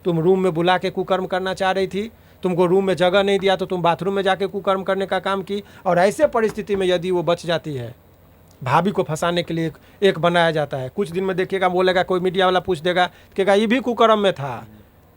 तुम रूम में बुला के कुकर्म करना चाह रही थी, तुमको रूम में जगह नहीं दिया तो तुम बाथरूम में जाके कुकर्म करने का काम की। और ऐसे परिस्थिति में यदि वो बच जाती है, भाभी को फंसाने के लिए एक बनाया जाता है। कुछ दिन में देखिएगा, बोलेगा कोई मीडिया वाला पूछ देगा, कहेगा ये भी कुकर्म में था,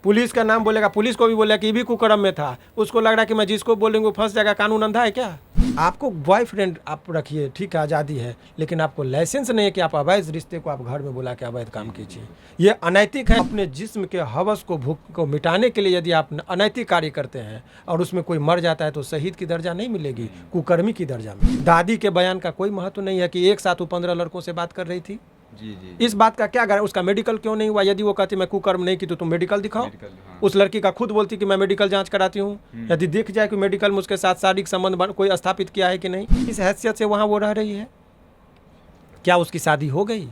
पुलिस का नाम बोलेगा, पुलिस को भी बोलेगा कि ये भी कुकर्म में था। उसको लग रहा है कि मैं जिसको बोलेंगे वो फंस जाएगा। कानून अंधा है क्या? आपको बॉयफ्रेंड आप रखिए, ठीक है, आज़ादी है, लेकिन आपको लाइसेंस नहीं है कि आप अवैध रिश्ते को आप घर में बुला के अवैध काम कीजिए। ये अनैतिक है। अपने जिस्म के हवस को, भूख को मिटाने के लिए यदि आप अनैतिक कार्य करते हैं और उसमें कोई मर जाता है तो शहीद की दर्जा नहीं मिलेगी, कुकर्मी की दर्जा मिलेगी। दादी के बयान का कोई महत्व नहीं है कि एक साथ वो 15 लड़कों से बात कर रही थी। जी। इस बात का क्या गारंटी? उसका मेडिकल क्यों नहीं हुआ? यदि वो कहती मैं कुकर्म नहीं की तो तुम मेडिकल दिखाओ। हाँ। उस लड़की का खुद बोलती कि मैं मेडिकल जांच कराती हूँ। यदि दिख जाए कि मेडिकल में उसके साथ शारीरिक संबंध कोई स्थापित किया है कि नहीं, इस हैसियत से वहाँ वो रह रही है। क्या उसकी शादी हो गई?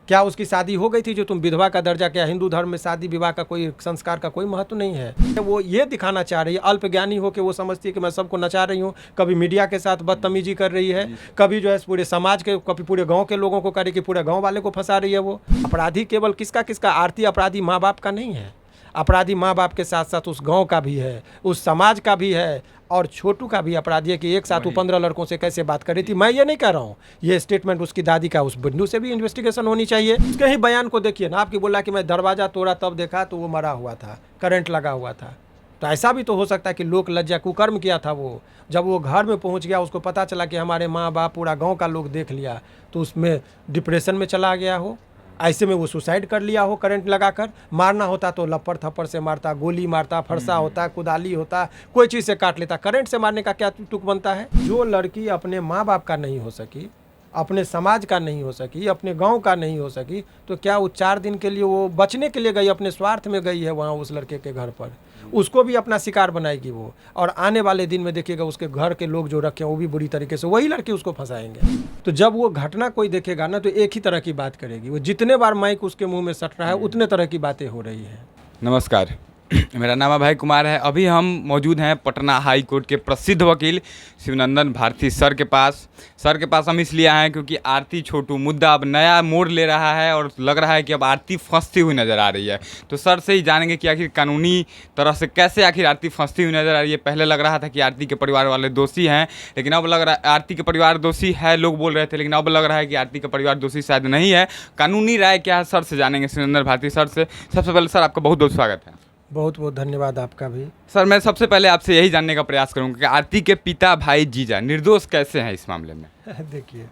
क्या उसकी शादी हो गई थी जो तुम विधवा का दर्जा? क्या हिंदू धर्म में शादी विवाह का कोई संस्कार का कोई महत्व नहीं है? वो ये दिखाना चाह रही है, अल्पज्ञानी हो के वो समझती है कि मैं सबको नचा रही हूँ। कभी मीडिया के साथ बदतमीजी कर रही है, कभी जो है पूरे समाज के, कभी पूरे गांव के लोगों को करे कि पूरे गांव वाले को फंसा रही है। वो अपराधी केवल किसका? आरती अपराधी माँ बाप का नहीं है। अपराधी माँ बाप के साथ साथ उस गांव का भी है, उस समाज का भी है, और छोटू का भी अपराधी है कि एक साथ वो 15 लड़कों से कैसे बात कर रही थी। मैं ये नहीं कह रहा हूँ, ये स्टेटमेंट उसकी दादी का, उस बिंदु से भी इन्वेस्टिगेशन होनी चाहिए। उसके ही बयान को देखिए ना, आपकी बोला कि मैं दरवाज़ा तोड़ा तब देखा तो वो मरा हुआ था, करंट लगा हुआ था। तो ऐसा भी तो हो सकता है कि लोक लज्जा, कुकर्म किया था वो। जब वो घर में पहुंच गया, उसको पता चला कि हमारे माँ बाप, पूरा गांव का लोग देख लिया, तो उसमें डिप्रेशन में चला गया हो। ऐसे में वो सुसाइड कर लिया हो करंट लगाकर। मारना होता तो लपड़ थप्पड़ से मारता, गोली मारता, फरसा होता, कुदाली होता, कोई चीज़ से काट लेता। करंट से मारने का क्या तुक बनता है? जो लड़की अपने माँ बाप का नहीं हो सकी, अपने समाज का नहीं हो सकी, अपने गांव का नहीं हो सकी, तो क्या वो 4 दिन के लिए वो बचने के लिए गई, अपने स्वार्थ में गई है वहाँ उस लड़के के घर पर? उसको भी अपना शिकार बनाएगी वो। और आने वाले दिन में देखिएगा उसके घर के लोग जो रखे हैं वो भी बुरी तरीके से वही लड़की उसको फंसाएंगे। तो जब वो घटना कोई देखेगा ना, तो एक ही तरह की बात करेगी वो। जितने बार माइक उसके मुंह में सट रहा है उतने तरह की बातें हो रही है। नमस्कार, मेरा नाम अभय कुमार है। अभी हम मौजूद हैं पटना हाई कोर्ट के प्रसिद्ध वकील शिवनंदन भारती सर के पास। हम इसलिए आए हैं क्योंकि आरती छोटू मुद्दा अब नया मोड़ ले रहा है और लग रहा है कि अब आरती फंसती हुई नज़र आ रही है। तो सर से ही जानेंगे कि आखिर कानूनी तरह से कैसे आखिर आरती फंसती हुई नज़र आ रही है। पहले लग रहा था कि आरती के परिवार वाले दोषी हैं, लेकिन अब लग रहा है आरती के परिवार दोषी है, लोग बोल रहे थे, लेकिन अब लग रहा है कि आरती का परिवार दोषी शायद नहीं है। कानूनी राय क्या है, सर से जानेंगे, शिवनंदन भारती सर से। सबसे पहले सर आपका बहुत बहुत स्वागत है। बहुत बहुत धन्यवाद आपका भी। सर मैं सबसे पहले आपसे यही जानने का प्रयास करूंगा कि आरती के पिता भाई जीजा निर्दोष कैसे हैं इस मामले में? देखिए,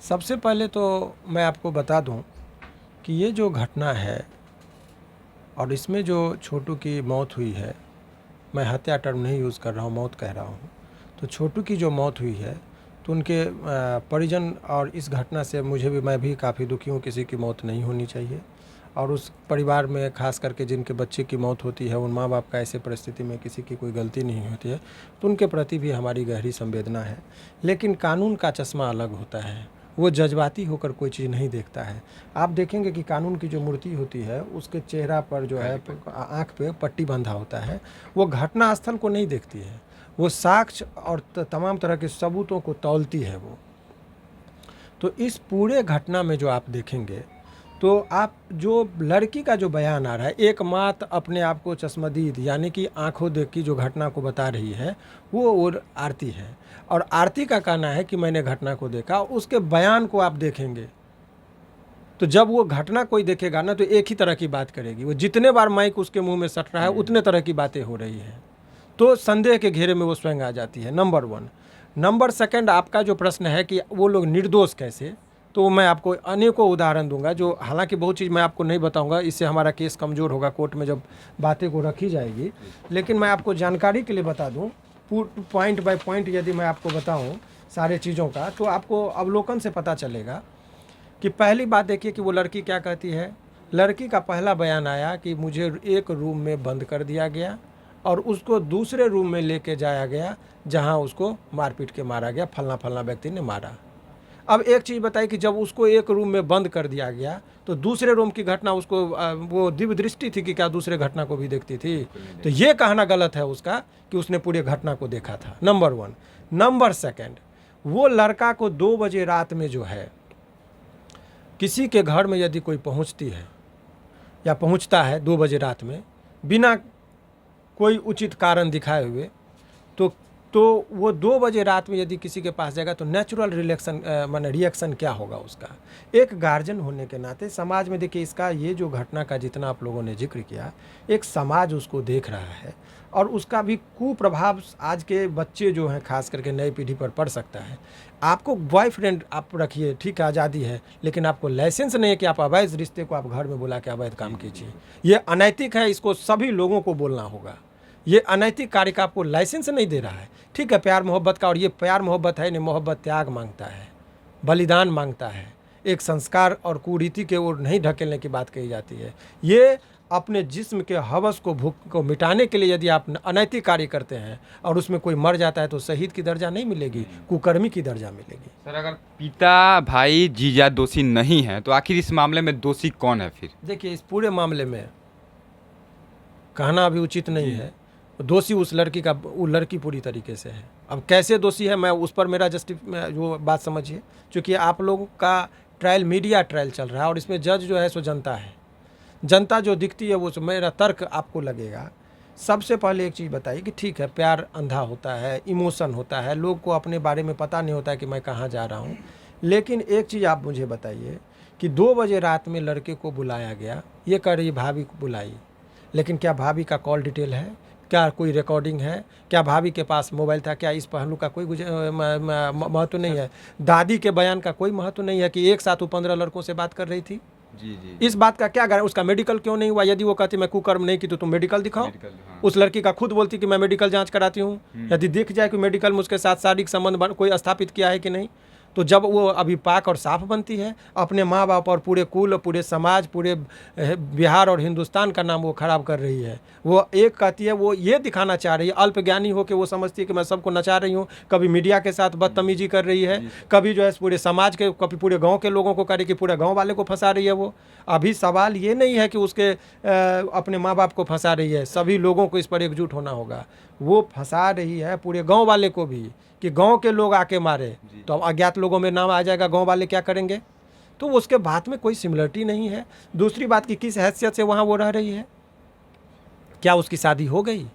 सबसे पहले तो मैं आपको बता दूं कि ये जो घटना है और इसमें जो छोटू की मौत हुई है, मैं हत्या टर्म नहीं यूज़ कर रहा हूँ, मौत कह रहा हूँ। तो छोटू की जो मौत हुई है तो उनके परिजन और इस घटना से मैं भी काफ़ी दुखी हूँ। किसी की मौत नहीं होनी चाहिए, और उस परिवार में खास करके जिनके बच्चे की मौत होती है, उन माँ बाप का ऐसे परिस्थिति में किसी की कोई गलती नहीं होती है, तो उनके प्रति भी हमारी गहरी संवेदना है। लेकिन कानून का चश्मा अलग होता है, वो जज्बाती होकर कोई चीज़ नहीं देखता है। आप देखेंगे कि कानून की जो मूर्ति होती है उसके चेहरा पर जो है, आँख पे पट्टी बंधा होता है, वो घटना स्थल को नहीं देखती है, वो साक्ष्य और तमाम तरह के सबूतों को तौलती है वो। तो इस पूरे घटना में जो आप देखेंगे, तो आप जो लड़की का जो बयान आ रहा है, एक मात अपने आप को चश्मदीद यानी कि आंखों देख की जो घटना को बता रही है, वो और आरती है। और आरती का कहना है कि मैंने घटना को देखा। उसके बयान को आप देखेंगे तो जब वो घटना कोई देखेगा ना, तो एक ही तरह की बात करेगी वो। जितने बार माइक उसके मुंह में सट रहा है उतने तरह की बातें हो रही हैं, तो संदेह के घेरे में वो स्वयं आ जाती है। नंबर 1। नंबर 2, आपका जो प्रश्न है कि वो लोग निर्दोष कैसे, तो मैं आपको अनेकों उदाहरण दूंगा, जो हालांकि बहुत चीज़ मैं आपको नहीं बताऊंगा, इससे हमारा केस कमज़ोर होगा कोर्ट में जब बातें को रखी जाएगी। लेकिन मैं आपको जानकारी के लिए बता दूं, पॉइंट बाय पॉइंट यदि मैं आपको बताऊं सारे चीज़ों का, तो आपको अवलोकन से पता चलेगा कि पहली बात देखिए कि वो लड़की क्या कहती है। लड़की का पहला बयान आया कि मुझे एक रूम में बंद कर दिया गया और उसको दूसरे रूम में लेके जाया गया जहाँ उसको मारपीट के मारा गया, फलना फलना व्यक्ति ने मारा। अब एक चीज़ बताई कि जब उसको एक रूम में बंद कर दिया गया तो दूसरे रूम की घटना उसको वो दिव्य दृष्टि थी कि क्या दूसरे घटना को भी देखती थी? तो ये कहना गलत है उसका कि उसने पूरे घटना को देखा था। नंबर 1। नंबर 2, वो लड़का को 2 बजे रात में जो है, किसी के घर में यदि कोई पहुंचती है या पहुंचता है 2 बजे रात में बिना कोई उचित कारण दिखाए हुए, तो वो 2 बजे रात में यदि किसी के पास जाएगा तो नेचुरल रिएक्शन क्या होगा उसका। एक गार्जियन होने के नाते समाज में देखिए, इसका ये जो घटना का जितना आप लोगों ने जिक्र किया, एक समाज उसको देख रहा है और उसका भी कुप्रभाव आज के बच्चे जो हैं खास करके नई पीढ़ी पर पड़ सकता है। आपको बॉयफ्रेंड आप रखिए, ठीक है, आज़ादी है, लेकिन आपको लाइसेंस नहीं है कि आप अवैध रिश्ते को आप घर में बुला के अवैध काम कीजिए। ये अनैतिक है, इसको सभी लोगों को बोलना होगा। ये अनैतिक कार्य का आपको लाइसेंस नहीं दे रहा है। ठीक है, प्यार मोहब्बत का, और ये प्यार मोहब्बत है नहीं, मोहब्बत त्याग मांगता है, बलिदान मांगता है, एक संस्कार और कुरीति के ओर नहीं ढकेलने की बात कही जाती है। ये अपने जिस्म के हवस को, भूख को मिटाने के लिए यदि आप अनैतिक कार्य करते हैं और उसमें कोई मर जाता है तो शहीद की दर्जा नहीं मिलेगी, कुकर्मी की दर्जा मिलेगी। सर, अगर पिता, भाई, जीजा दोषी नहीं है तो आखिर इस मामले में दोषी कौन है फिर? देखिए, इस पूरे मामले में कहना अभी उचित नहीं है। दोषी उस लड़की का, वो लड़की पूरी तरीके से है। अब कैसे दोषी है, मैं उस पर मेरा जो बात समझिए, क्योंकि आप लोगों का ट्रायल मीडिया ट्रायल चल रहा है और इसमें जज जो है सो जनता है। जनता जो दिखती है वो मेरा तर्क आपको लगेगा। सबसे पहले एक चीज़ बताइए कि ठीक है, प्यार अंधा होता है, इमोशन होता है, लोग को अपने बारे में पता नहीं होता है कि मैं कहाँ जा रहा हूँ। लेकिन एक चीज़ आप मुझे बताइए कि 2 बजे रात में लड़के को बुलाया गया, ये कह रही भाभी को बुलाई, लेकिन क्या भाभी का कॉल डिटेल है? क्या कोई रिकॉर्डिंग है? क्या भाभी के पास मोबाइल था? क्या इस पहलू का कोई महत्व नहीं है? दादी के बयान का कोई महत्व नहीं है कि एक साथ वो 15 लड़कों से बात कर रही थी? जी। इस बात का क्या गारंटी? उसका मेडिकल क्यों नहीं हुआ? यदि वो कहती मैं कुकर्म नहीं की तो तुम मेडिकल दिखाओ। हाँ। उस लड़की का खुद बोलती कि मैं मेडिकल जांच कराती हूँ। यदि दिख जाए कि मेडिकल में उसके साथ शारीरिक संबंध कोई स्थापित किया है कि नहीं, तो जब वो अभी पाक और साफ बनती है, अपने माँ बाप और पूरे कुल, पूरे समाज, पूरे बिहार और हिंदुस्तान का नाम वो खराब कर रही है। वो एक कहती है, वो ये दिखाना चाह रही है, अल्पज्ञानी हो के वो समझती है कि मैं सबको नचा रही हूँ। कभी मीडिया के साथ बदतमीजी कर रही है, कभी जो है पूरे समाज के, कभी पूरे गांव के लोगों को कर रही है कि पूरे गांव वाले को फंसा रही है वो। अभी सवाल ये नहीं है कि उसके अपने माँ बाप को फंसा रही है, सभी लोगों को इस पर एकजुट होना होगा। वो फंसा रही है पूरे गाँव वाले को भी, कि गांव के लोग आके मारे तो अब अज्ञात लोगों में नाम आ जाएगा, गांव वाले क्या करेंगे? तो उसके बात में कोई सिमिलरिटी नहीं है। दूसरी बात कि किस हैसियत से वहाँ वो रह रही है? क्या उसकी शादी हो गई?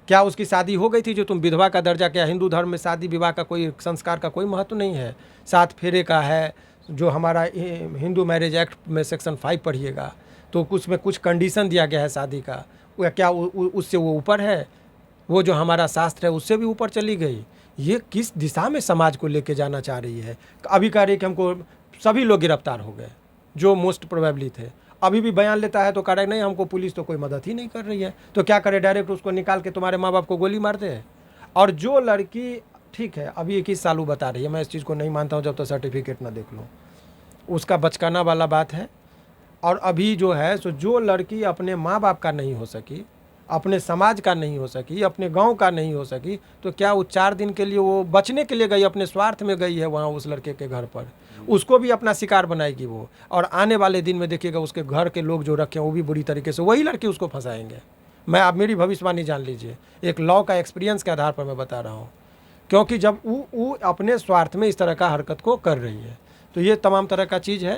क्या उसकी शादी हो गई थी जो तुम विधवा का दर्जा? क्या हिंदू धर्म में शादी विवाह का कोई संस्कार का कोई महत्व नहीं है? 7 फेरे का है जो हमारा हिंदू मैरिज एक्ट में सेक्शन 5 पढ़िएगा तो उसमें कुछ कंडीशन दिया गया है शादी का। क्या उससे वो ऊपर है? वो जो हमारा शास्त्र है उससे भी ऊपर चली गई। ये किस दिशा में समाज को लेके जाना चाह रही है? अभी कह रही कि हमको सभी लोग गिरफ्तार हो गए जो मोस्ट प्रोबेबली थे। अभी भी बयान लेता है तो कह रहे नहीं, हमको पुलिस तो कोई मदद ही नहीं कर रही है। तो क्या करे, डायरेक्ट उसको निकाल के तुम्हारे माँ बाप को गोली मार दे? और जो लड़की, ठीक है, अभी 21 साल वो बता रही है, मैं इस चीज़ को नहीं मानता हूँ जब तक सर्टिफिकेट ना देख लूँ। उसका बचकाना वाला बात है। और अभी जो है सो जो लड़की अपने माँ बाप का नहीं हो सकी, अपने समाज का नहीं हो सकी, अपने गांव का नहीं हो सकी, तो क्या वो 4 दिन के लिए वो बचने के लिए गई, अपने स्वार्थ में गई है वहाँ उस लड़के के घर पर? उसको भी अपना शिकार बनाएगी वो। और आने वाले दिन में देखिएगा उसके घर के लोग जो रखे हैं वो भी बुरी तरीके से वही लड़की उसको फंसाएंगे। मैं, आप मेरी भविष्यवाणी जान लीजिए, एक लॉ का एक्सपीरियंस के आधार पर मैं बता रहा हूँ। क्योंकि जब वो अपने स्वार्थ में इस तरह का हरकत को कर रही है, तो ये तमाम तरह का चीज़ है।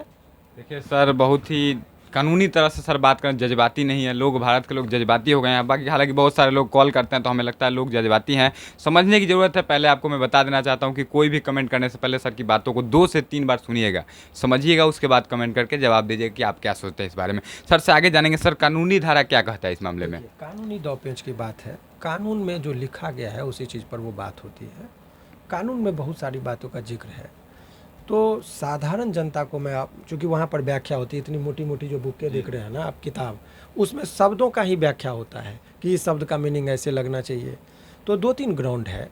देखिए सर, बहुत ही कानूनी तरह से सर बात करें, जज्बाती नहीं है लोग, भारत के लोग जज्बाती हो गए हैं। बाकी हालांकि बहुत सारे लोग कॉल करते हैं तो हमें लगता है लोग जज्बाती हैं। समझने की ज़रूरत है। पहले आपको मैं बता देना चाहता हूं कि कोई भी कमेंट करने से पहले सर की बातों को 2 से 3 बार सुनिएगा, समझिएगा, उसके बाद कमेंट करके जवाब दीजिएगा कि आप क्या सोचते हैं इस बारे में। सर से आगे जानेंगे। सर, कानूनी धारा क्या कहता है इस मामले में? कानूनी दौपेच की बात है। कानून में जो लिखा गया है उसी चीज़ पर वो बात होती है। कानून में बहुत सारी बातों का जिक्र है, तो साधारण जनता को मैं, आप चूँकि वहाँ पर व्याख्या होती है, इतनी मोटी मोटी जो बुकें देख रहे हैं ना आप, किताब, उसमें शब्दों का ही व्याख्या होता है कि इस शब्द का मीनिंग ऐसे लगना चाहिए। तो 2-3 ग्राउंड है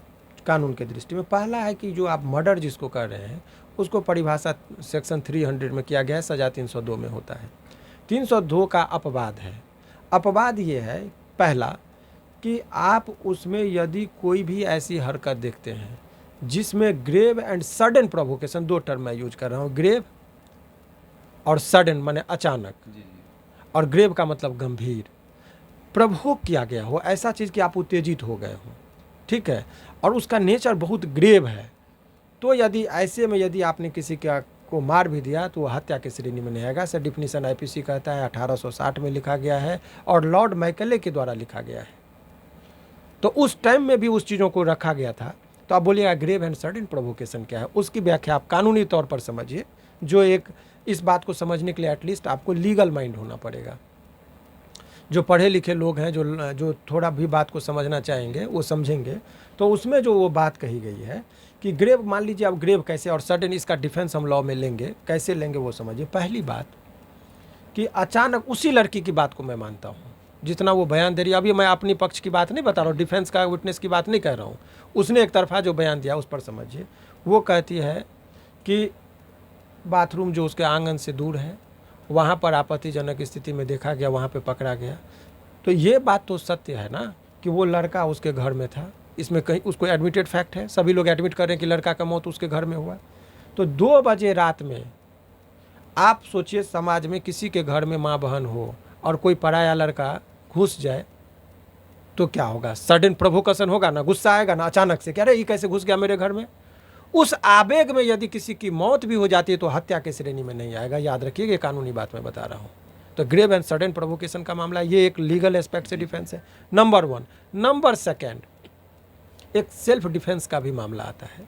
कानून के दृष्टि में। पहला है कि जो आप मर्डर जिसको कर रहे हैं उसको परिभाषा सेक्शन 300 में किया गया है, सज़ा 302 में होता है। 302 का अपवाद है। अपवाद ये है, पहला कि आप उसमें यदि कोई भी ऐसी हरकत देखते हैं जिसमें grave and sudden provocation, 2 term मैं यूज कर रहा हूँ, ग्रेव और सडन माने अचानक, और ग्रेव का मतलब गंभीर, प्रवोक किया गया हो, ऐसा चीज़ कि आप उत्तेजित हो गए हो, ठीक है, और उसका नेचर बहुत ग्रेव है, तो यदि ऐसे में यदि आपने किसी का को मार भी दिया तो वो हत्या की श्रेणी में नहीं आएगा। ऐसा डिफिनीशन आईपीसी कहता है, 1860 में लिखा गया है और लॉर्ड मैकेले के द्वारा लिखा गया है। तो उस टाइम में भी उस चीज़ों को रखा गया था। तो आप बोलिएगा ग्रेव एंड सडन प्रोवोकेशन क्या है, उसकी व्याख्या आप कानूनी तौर पर समझिए, जो एक इस बात को समझने के लिए एटलीस्ट आपको लीगल माइंड होना पड़ेगा। जो पढ़े लिखे लोग हैं, जो थोड़ा भी बात को समझना चाहेंगे वो समझेंगे। तो उसमें जो वो बात कही गई है कि ग्रेव, मान लीजिए आप ग्रेव कैसे और सडन, इसका डिफेंस हम लॉ में लेंगे, कैसे लेंगे वो समझिए। पहली बात कि अचानक, उसी लड़की की बात को मैं मानता हूँ जितना वो बयान दे रही है। अभी मैं अपनी पक्ष की बात नहीं बता रहा हूँ, डिफेंस का विटनेस की बात नहीं कह रहा हूँ। उसने एक तरफा जो बयान दिया उस पर समझिए। वो कहती है कि बाथरूम जो उसके आंगन से दूर है, वहाँ पर आपत्तिजनक स्थिति में देखा गया, वहाँ पे पकड़ा गया। तो ये बात तो सत्य है ना कि वो लड़का उसके घर में था। इसमें कहीं उसको एडमिटेड फैक्ट है, सभी लोग एडमिट कर रहे हैं कि लड़का का मौत उसके घर में हुआ। तो 2 बजे रात में आप सोचिए, समाज में किसी के घर में माँ बहन हो और कोई पराया लड़का घुस जाए तो क्या होगा? सडन प्रोवोकेशन होगा ना, गुस्सा आएगा ना अचानक से, क्या रे ये कैसे घुस गया मेरे घर में। उस आवेग में यदि किसी की मौत भी हो जाती है तो हत्या की श्रेणी में नहीं आएगा। याद रखिए, ये कानूनी बात मैं बता रहा हूँ। तो ग्रेव एंड सडन प्रोवोकेशन का मामला, ये एक लीगल एस्पेक्ट से डिफेंस है, नंबर 1। नंबर 2, एक सेल्फ डिफेंस का भी मामला आता है,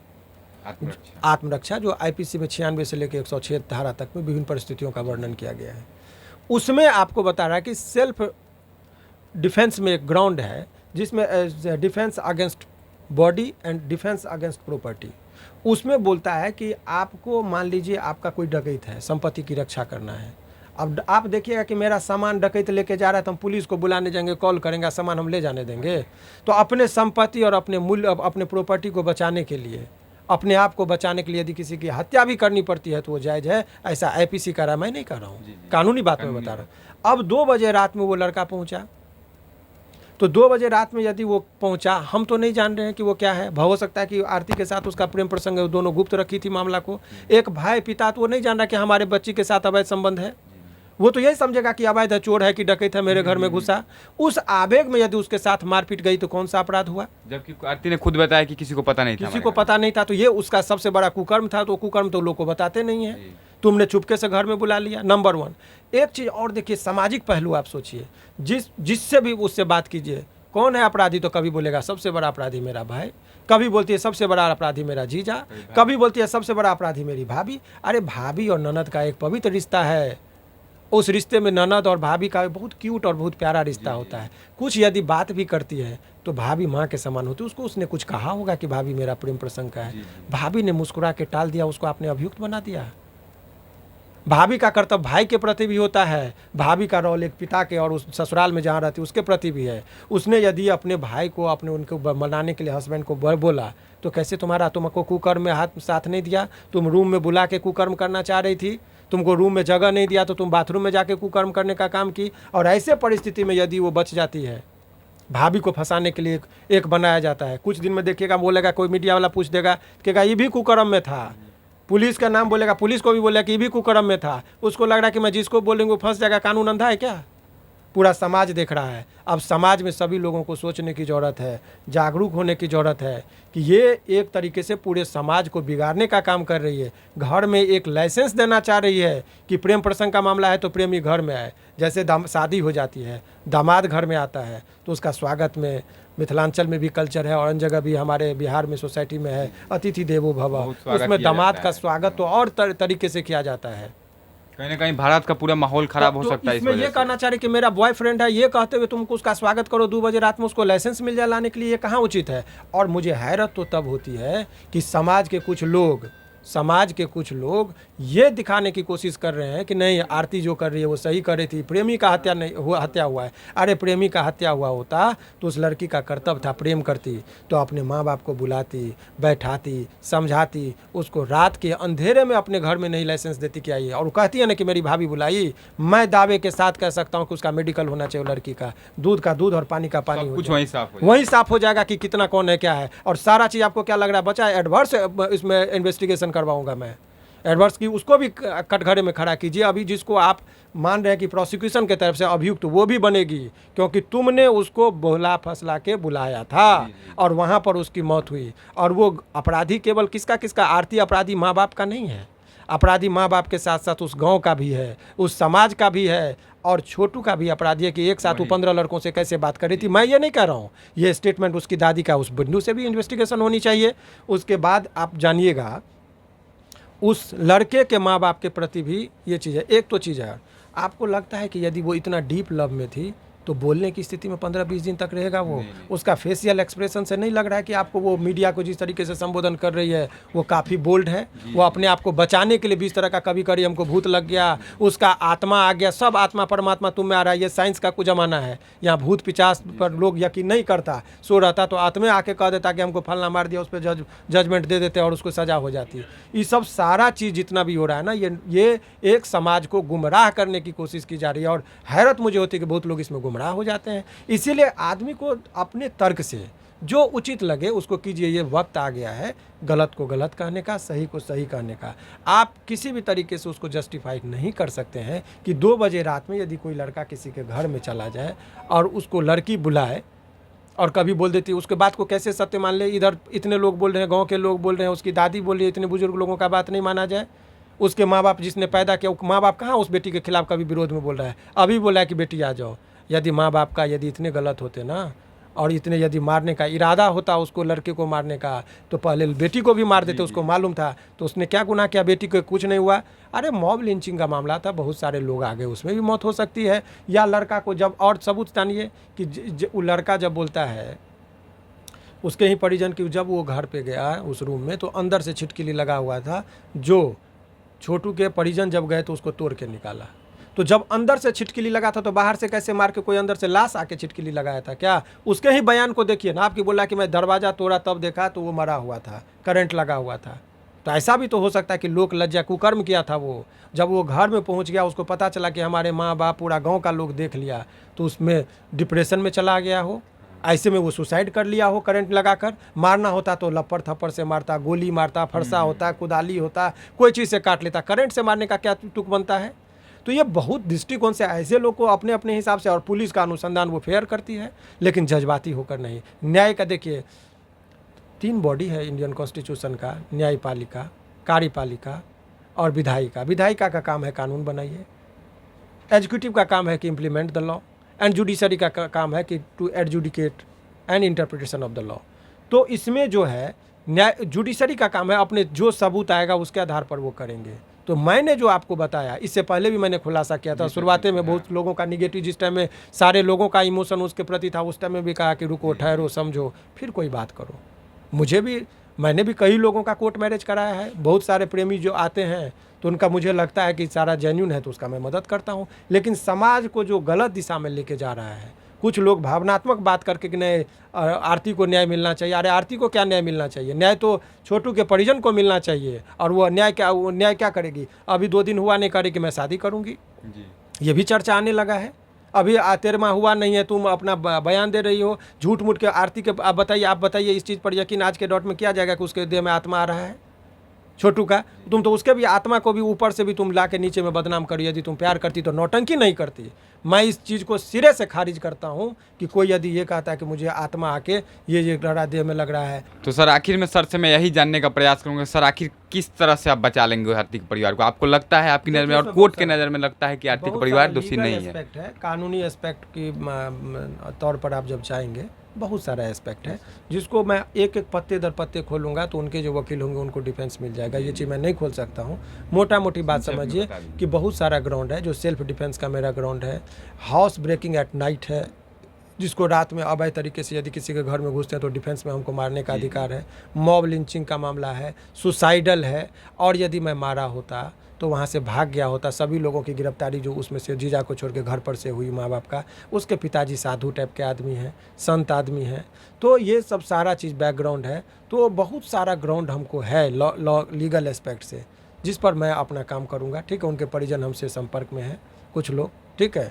आत्मरक्षा, जो आईपीसी में 96 से लेकर 106 धारा तक में विभिन्न परिस्थितियों का वर्णन किया गया है। उसमें आपको बता रहा है कि सेल्फ डिफेंस में एक ग्राउंड है जिसमें defence against body and defence against property. उसमें बोलता है कि आपको, मान लीजिए आपका कोई डकैत है, संपत्ति की रक्षा करना है। अब आप देखिएगा कि मेरा सामान डकैत लेके जा रहा है तो हम पुलिस को बुलाने जाएंगे, कॉल करेंगे, सामान हम ले जाने देंगे? तो अपने संपत्ति और अपने मूल्य, अपने प्रॉपर्टी को बचाने के लिए, अपने आप को बचाने के लिए यदि किसी की हत्या भी करनी पड़ती है तो वो जायज़ है। ऐसा आईपीसी कर रहा है, मैं नहीं कर रहा हूँ, कानूनी बात मैं बता रहा हूँ। अब 2 बजे रात में वो लड़का पहुँचा, तो 2 बजे रात में यदि वो पहुंचा, हम तो नहीं जान रहे हैं कि वो क्या है। हो सकता है कि आरती के साथ उसका प्रेम प्रसंग है, दोनों गुप्त रखी थी मामला को। एक भाई पिता तो वो नहीं जान रहा कि हमारे बच्ची के साथ अवैध संबंध है, वो तो यही समझेगा कि अवैध है, चोर है कि डकैत है, मेरे घर में घुसा। उस आवेग में यदि उसके साथ मारपीट गई तो कौन सा अपराध हुआ? जबकि आरती ने खुद बताया कि किसी को पता नहीं था, किसी को पता नहीं था। तो ये उसका सबसे बड़ा कुकर्म था। तो कुकर्म तो लोग को बताते नहीं है, तुमने चुपके से घर में बुला लिया, नंबर 1। एक चीज़ और देखिए, सामाजिक पहलू आप सोचिए, जिससे भी उससे बात कीजिए, कौन है अपराधी, तो कभी बोलेगा सबसे बड़ा अपराधी मेरा भाई, कभी बोलती है सबसे बड़ा अपराधी मेरा जीजा, कभी बोलती है सबसे बड़ा अपराधी मेरी भाभी। अरे भाभी और ननद का एक पवित्र रिश्ता है। उस रिश्ते में ननद और भाभी का बहुत क्यूट और बहुत प्यारा रिश्ता होता है। कुछ यदि बात भी करती है तो भाभी माँ के समान होती है। उसको उसने कुछ कहा होगा कि भाभी मेरा प्रेम प्रसंग का है, भाभी ने मुस्कुरा के टाल दिया, उसको आपने अभियुक्त बना दिया। भाभी का कर्तव्य भाई के प्रति भी होता है, भाभी का रोल एक पिता के और उस ससुराल में जहाँ रहती है उसके प्रति भी है। उसने यदि अपने भाई को, अपने उनको मनाने के लिए हस्बैंड को बोला तो कैसे तुमको कुकर्म में हाथ साथ नहीं दिया? तुम रूम में बुला के कुकर्म करना चाह रही थी, तुमको रूम में जगह नहीं दिया तो तुम बाथरूम में जाके कुकर्म करने का काम की। और ऐसे परिस्थिति में यदि वो बच जाती है, भाभी को फंसाने के लिए एक बनाया जाता है। कुछ दिन में देखिएगा, बोलेगा कोई मीडिया वाला पूछ देगा, कहेगा ये भी कुकर्म में था, पुलिस का नाम बोलेगा, पुलिस को भी बोलेगा कि ये भी कुकर्म में था। उसको लग रहा है कि मैं जिसको बोलेंगे वो फंस जाएगा। कानून अंधा है क्या? पूरा समाज देख रहा है। अब समाज में सभी लोगों को सोचने की ज़रूरत है, जागरूक होने की ज़रूरत है कि ये एक तरीके से पूरे समाज को बिगाड़ने का काम कर रही है। घर में एक लाइसेंस देना चाह रही है कि प्रेम प्रसंग का मामला है तो प्रेमी घर में आए। जैसे शादी हो जाती है, दामाद घर में आता है तो उसका स्वागत में मिथिलांचल में भी कल्चर है और अन्य जगह भी हमारे बिहार में सोसाइटी में है, अतिथि देवो भव। उसमें दामाद का स्वागत तो और तरीके से किया जाता है। कहीं ना कहीं भारत का पूरा माहौल खराब हो सकता है। इसमें ये कहना चाह रहे कि मेरा बॉयफ्रेंड है, ये कहते हुए तुमको उसका स्वागत करो 2 बजे रात में, उसको लाइसेंस मिल जाए लाने के लिए, ये कहाँ उचित है? और मुझे हैरत तो तब होती है कि समाज के कुछ लोग ये दिखाने की कोशिश कर रहे हैं कि नहीं, आरती जो कर रही है वो सही कर रही थी, प्रेमी का हत्या हुआ है। अरे प्रेमी का हत्या हुआ होता तो उस लड़की का कर्तव्य था, प्रेम करती तो अपने माँ बाप को बुलाती, बैठाती, समझाती, उसको रात के अंधेरे में अपने घर में नहीं लाइसेंस देती कि आइए। और वो कहती है ना कि मेरी भाभी बुलाई, मैं दावे के साथ कह सकता हूँ कि उसका मेडिकल होना चाहिए, लड़की का दूध और पानी का पानी, कुछ वहीं साफ हो जाएगा कि कितना कौन है क्या है। और सारा चीज़ आपको क्या लग रहा है बचा है? एडवर्स इसमें इन्वेस्टिगेशन करवाऊंगा मैं, एडवर्स की उसको भी कटघरे में खड़ा कीजिए। अभी जिसको आप मान रहे हैं कि प्रोसिक्यूशन के तरफ से अभियुक्त, वो भी बनेगी क्योंकि तुमने उसको बोला फसला के बुलाया था और वहाँ पर उसकी मौत हुई। और वो अपराधी केवल किसका? आरती अपराधी माँ बाप का नहीं है, अपराधी माँ बाप के साथ साथ उस गांव का भी है, उस समाज का भी है, और छोटू का भी अपराधी है कि एक साथ वो 15 लड़कों से कैसे बात कर रही थी। मैं ये नहीं कह रहा हूँ, ये स्टेटमेंट उसकी दादी का, उस बिंदु से भी इन्वेस्टिगेशन होनी चाहिए। उसके बाद आप जानिएगा उस लड़के के माँ बाप के प्रति भी ये चीज़ है। एक तो चीज़ है, आपको लगता है कि यदि वो इतना डीप लव में थी तो बोलने की स्थिति में 15-20 दिन तक रहेगा वो? उसका फेशियल एक्सप्रेशन से नहीं लग रहा है कि आपको वो मीडिया को जिस तरीके से संबोधन कर रही है वो काफ़ी बोल्ड है। वो अपने आप को बचाने के लिए भी इस तरह का कभी कभी हमको भूत लग गया, उसका आत्मा आ गया, सब आत्मा परमात्मा तुम में आ रहा है। ये साइंस का कुछ ज़माना है, यहाँ भूत पिचास पर लोग यकीन नहीं करता। सो रहता तो आत्मा आके कह देता कि हमको फलना मार दिया, उस पर जजमेंट दे देते और उसको सजा हो जाती। ये सब सारा चीज़ जितना भी हो रहा है ना, ये एक समाज को गुमराह करने की कोशिश की जा रही है। और हैरत मुझे होती है कि बहुत लोग इसमें गुमराह हो जाते हैं। इसीलिए आदमी को अपने तर्क से जो उचित लगे उसको कीजिए। ये वक्त आ गया है गलत को गलत कहने का, सही को सही कहने का। आप किसी भी तरीके से उसको जस्टिफाई नहीं कर सकते हैं कि 2 बजे रात में यदि कोई लड़का किसी के घर में चला जाए और उसको लड़की बुलाए और कभी बोल देती है, उसके बात को कैसे सत्य मान ले? इधर इतने लोग बोल रहे हैं, गांव के लोग बोल रहे हैं, उसकी दादी बोल रही है, इतने बुजुर्ग लोगों का बात नहीं माना जाए। उसके माँ बाप जिसने पैदा किया, माँ बाप कहाँ उस बेटी के खिलाफ कभी विरोध में बोल रहा है? अभी बोला है कि बेटी आ जाओ। यदि माँ बाप का यदि इतने गलत होते ना, और इतने यदि मारने का इरादा होता उसको, लड़के को मारने का, तो पहले बेटी को भी मार देते। उसको मालूम था तो उसने क्या गुनाह किया? बेटी को कुछ नहीं हुआ। अरे मॉब लिंचिंग का मामला था, बहुत सारे लोग आ गए, उसमें भी मौत हो सकती है। या लड़का को जब, और सबूत जानिए कि वो लड़का जब बोलता है उसके ही परिजन की, जब वो घर पे गया उस रूम में तो अंदर से छिटकिली लगा हुआ था। जो छोटू के परिजन जब गए तो उसको तोड़ के निकाला। तो जब अंदर से छिटकिली लगा था तो बाहर से कैसे मार के कोई अंदर से लाश आके छिटकिली लगाया था क्या? उसके ही बयान को देखिए ना, आपकी बोला कि मैं दरवाज़ा तोड़ा तब देखा तो वो मरा हुआ था, करंट लगा हुआ था। तो ऐसा भी तो हो सकता है कि लोक लज्जा कुकर्म किया था वो। जब वो घर में पहुंच गया, उसको पता चला कि हमारे माँ बाप पूरा गांव का लोग देख लिया, तो उसमें डिप्रेशन में चला गया हो। ऐसे में वो सुसाइड कर लिया हो करंट लगाकर। मारना होता तो लपड़ थप्पड़ से मारता, गोली मारता, फरसा होता, कुदाली होता, कोई चीज़ से काट लेता। करंट से मारने का क्या तुक बनता है? तो ये बहुत दृष्टिकोण से ऐसे लोग को अपने अपने हिसाब से, और पुलिस का अनुसंधान वो फेयर करती है लेकिन जज्बाती होकर नहीं। न्याय का देखिए 3 बॉडी है इंडियन कॉन्स्टिट्यूशन का, न्यायपालिका, कार्यपालिका और विधायिका। विधायिका का काम है कानून बनाइए, एग्जीक्यूटिव का काम है कि implement the law, and judiciary का काम है कि to adjudicate and interpretation of the law. तो इसमें जो है न्याय, जुडिशरी का काम है अपने जो सबूत आएगा उसके आधार पर वो करेंगे। तो मैंने जो आपको बताया, इससे पहले भी मैंने खुलासा किया था। शुरुआत में बहुत लोगों का निगेटिव, जिस टाइम में सारे लोगों का इमोशन उसके प्रति था, उस टाइम में भी कहा कि रुको, ठहरो, समझो, फिर कोई बात करो। मैंने भी कई लोगों का कोर्ट मैरिज कराया है। बहुत सारे प्रेमी जो आते हैं तो उनका मुझे लगता है कि सारा जेन्युइन है तो उसका मैं मदद करता हूँ। लेकिन समाज को जो गलत दिशा में लेके जा रहा है, कुछ लोग भावनात्मक बात करके कि नहीं आरती को न्याय मिलना चाहिए। अरे आरती को क्या न्याय मिलना चाहिए? न्याय तो छोटू के परिजन को मिलना चाहिए। और वो न्याय क्या करेगी? अभी 2 दिन हुआ नहीं करे कि मैं शादी करूँगी, ये भी चर्चा आने लगा है। अभी 13वां हुआ नहीं है, तुम अपना बयान दे रही हो झूठ मूठ के आरती के। आप बताइए इस चीज़ पर यकीन आज के दौर में किया जाएगा कि उसके देह में आत्मा आ रहा है छोटू का? तुम तो उसके भी आत्मा को भी ऊपर से भी तुम ला के नीचे में बदनाम करी। यदि तुम प्यार करती तो नौटंकी नहीं करती। मैं इस चीज़ को सिरे से खारिज करता हूँ कि कोई यदि ये कहता है कि मुझे आत्मा आके ये लड़ा देह में लग रहा है। तो सर आखिर में सर से मैं यही जानने का प्रयास करूँगा, सर आखिर किस तरह से आप बचा लेंगे आरती के परिवार को? आपको लगता है, आपकी नज़र में और कोर्ट के नज़र में लगता है कि आरती का परिवार दोषी नहीं है? एस्पेक्ट है, कानूनी एस्पेक्ट की तौर पर आप जब चाहेंगे, बहुत सारा एस्पेक्ट है जिसको मैं एक एक पत्ते दर पत्ते खोलूंगा तो उनके जो वकील होंगे उनको डिफेंस मिल जाएगा। ये चीज़ मैं नहीं खोल सकता हूँ। मोटा मोटी बात समझिए कि बहुत सारा ग्राउंड है जो सेल्फ डिफेंस का मेरा ग्राउंड है। हाउस ब्रेकिंग एट नाइट है, जिसको रात में अवैध तरीके से यदि किसी के घर में घुसते हैं तो डिफेंस में हमको मारने का अधिकार है। मॉब लिंचिंग का मामला है, सुसाइडल है। और यदि मैं मारा होता तो वहाँ से भाग गया होता, सभी लोगों की गिरफ्तारी जो उसमें से जीजा को छोड़ के घर पर से हुई माँ बाप का, उसके पिताजी साधु टाइप के आदमी हैं, संत आदमी हैं। तो ये सब सारा चीज़ बैकग्राउंड है। तो बहुत सारा ग्राउंड हमको है लॉ लीगल एस्पेक्ट से, जिस पर मैं अपना काम करूँगा। ठीक है, उनके परिजन हमसे संपर्क में हैं कुछ लोग। ठीक है,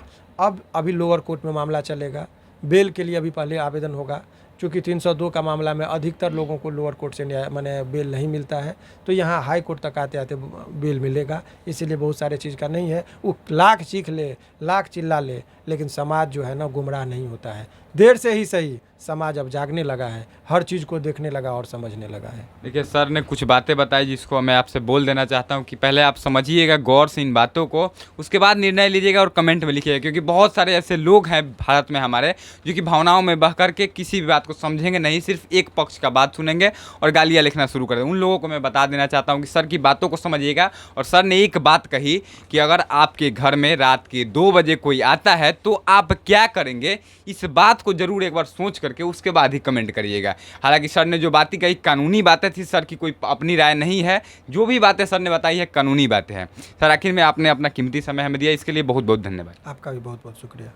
अभी लोअर कोर्ट में मामला चलेगा, बेल के लिए अभी पहले आवेदन होगा। चूँकि 302 का मामला में अधिकतर लोगों को लोअर कोर्ट से न्याय माने बेल नहीं मिलता है, तो यहाँ हाई कोर्ट तक आते आते बेल मिलेगा। इसीलिए बहुत सारे चीज़ का नहीं है, वो लाख चीख ले, लाख चिल्ला ले, लेकिन समाज जो है ना गुमराह नहीं होता है। देर से ही सही समाज अब जागने लगा है, हर चीज़ को देखने लगा और समझने लगा है। देखिए सर ने कुछ बातें बताई जिसको मैं आपसे बोल देना चाहता हूँ कि पहले आप समझिएगा गौर से इन बातों को, उसके बाद निर्णय लीजिएगा और कमेंट में लिखिएगा, क्योंकि बहुत सारे ऐसे लोग हैं भारत में हमारे जो कि भावनाओं में बह करके किसी भी बात को समझेंगे नहीं, सिर्फ एक पक्ष का बात सुनेंगे और गालियाँ लिखना शुरू कर देंगे। उन लोगों को मैं बता देना चाहता हूँ कि सर की बातों को समझिएगा। और सर ने एक बात कही कि अगर आपके घर में रात के 2 बजे कोई आता है तो आप क्या करेंगे, इस बात को जरूर एक बार सोच करके उसके बाद ही कमेंट करिएगा। हालांकि सर ने जो बातें कही कानूनी बातें थी, सर की कोई अपनी राय नहीं है, जो भी बातें सर ने बताई है कानूनी बातें हैं। सर आखिर में आपने अपना कीमती समय हमें दिया, इसके लिए बहुत बहुत धन्यवाद। आपका भी बहुत बहुत शुक्रिया।